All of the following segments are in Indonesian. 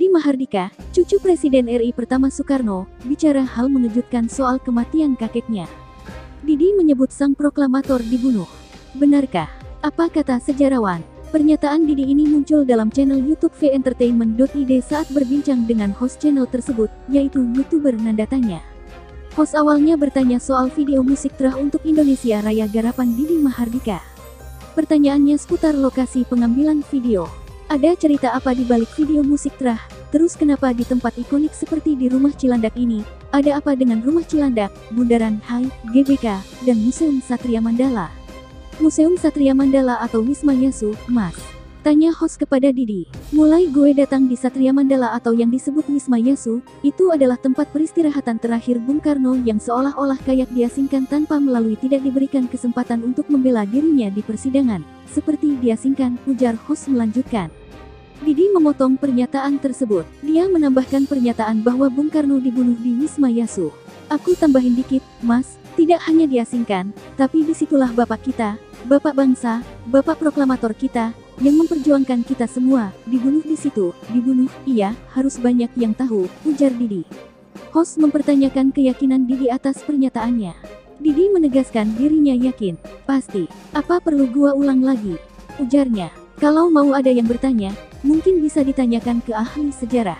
Didi Mahardika, cucu Presiden RI pertama Soekarno, bicara hal mengejutkan soal kematian kakeknya. Didi menyebut sang proklamator dibunuh. Benarkah? Apa kata sejarawan? Pernyataan Didi ini muncul dalam channel YouTube ventertainment.id saat berbincang dengan host channel tersebut, yaitu YouTuber Nanda Tanya. Host awalnya bertanya soal video musik Trah untuk Indonesia Raya garapan Didi Mahardika. Pertanyaannya seputar lokasi pengambilan video. Ada cerita apa di balik video musik Trah? Terus kenapa di tempat ikonik seperti di Rumah Cilandak ini? Ada apa dengan Rumah Cilandak, Bundaran HI, GBK, dan Museum Satria Mandala? Museum Satria Mandala atau Wisma Yasu, Mas? Tanya host kepada Didi. Mulai gue datang di Satria Mandala atau yang disebut Wisma Yasu, itu adalah tempat peristirahatan terakhir Bung Karno yang seolah-olah kayak diasingkan tanpa melalui tidak diberikan kesempatan untuk membela dirinya di persidangan. Seperti diasingkan, ujar host melanjutkan. Didi memotong pernyataan tersebut. Dia menambahkan pernyataan bahwa Bung Karno dibunuh di Wisma Yasu. Aku tambahin dikit, Mas, tidak hanya diasingkan, tapi disitulah Bapak kita, Bapak bangsa, Bapak proklamator kita, yang memperjuangkan kita semua, dibunuh di situ, dibunuh, iya, harus banyak yang tahu, ujar Didi. Host mempertanyakan keyakinan Didi atas pernyataannya. Didi menegaskan dirinya yakin. Pasti. Apa perlu gua ulang lagi? Ujarnya. Kalau mau ada yang bertanya, mungkin bisa ditanyakan ke ahli sejarah.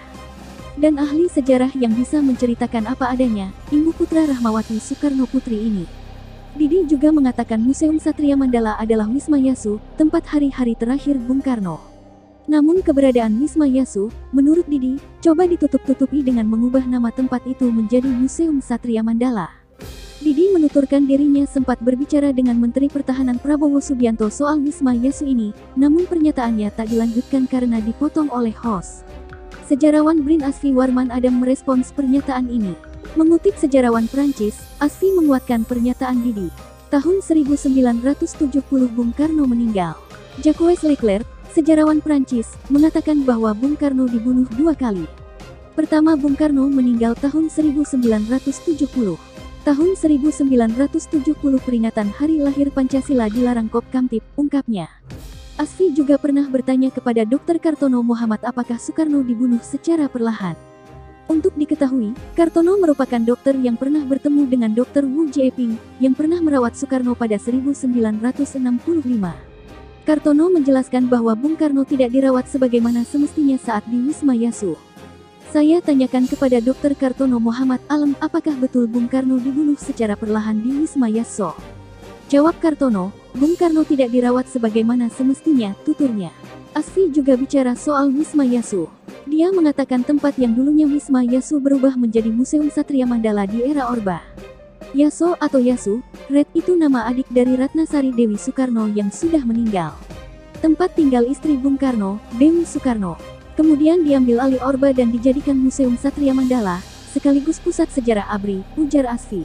Dan ahli sejarah yang bisa menceritakan apa adanya, Ibu Putra Rahmawati Soekarno Putri ini. Didi juga mengatakan Museum Satria Mandala adalah Wisma Yasu, tempat hari-hari terakhir Bung Karno. Namun keberadaan Wisma Yasu, menurut Didi, coba ditutup-tutupi dengan mengubah nama tempat itu menjadi Museum Satria Mandala. Didi menuturkan dirinya sempat berbicara dengan Menteri Pertahanan Prabowo Subianto soal Wisma Yasu ini, namun pernyataannya tak dilanjutkan karena dipotong oleh host. Sejarawan Brin Asfi Warman Adam merespons pernyataan ini. Mengutip sejarawan Prancis, Asfi menguatkan pernyataan Didi. Tahun 1970 Bung Karno meninggal. Jacques Leclerc, sejarawan Prancis, mengatakan bahwa Bung Karno dibunuh 2 kali. Pertama, Bung Karno meninggal tahun 1970. Tahun 1970 peringatan hari lahir Pancasila dilarang Kop Kamtib, ungkapnya. Asfi juga pernah bertanya kepada Dr. Kartono Muhammad apakah Soekarno dibunuh secara perlahan. Untuk diketahui, Kartono merupakan dokter yang pernah bertemu dengan Dr. Wu Jieping, yang pernah merawat Soekarno pada 1965. Kartono menjelaskan bahwa Bung Karno tidak dirawat sebagaimana semestinya saat di Wisma Yasu. Saya tanyakan kepada Dr. Kartono Muhammad Alam apakah betul Bung Karno dibunuh secara perlahan di Wisma Yasu. Jawab Kartono, Bung Karno tidak dirawat sebagaimana semestinya, tuturnya. Asfi juga bicara soal Wisma Yasu. Dia mengatakan tempat yang dulunya Wisma Yasu berubah menjadi Museum Satria Mandala di era Orba. Yaso atau Yasu, Red itu nama adik dari Ratnasari Dewi Soekarno yang sudah meninggal. Tempat tinggal istri Bung Karno, Dewi Soekarno. Kemudian diambil alih Orba dan dijadikan Museum Satria Mandala, sekaligus pusat sejarah ABRI, ujar Asfi.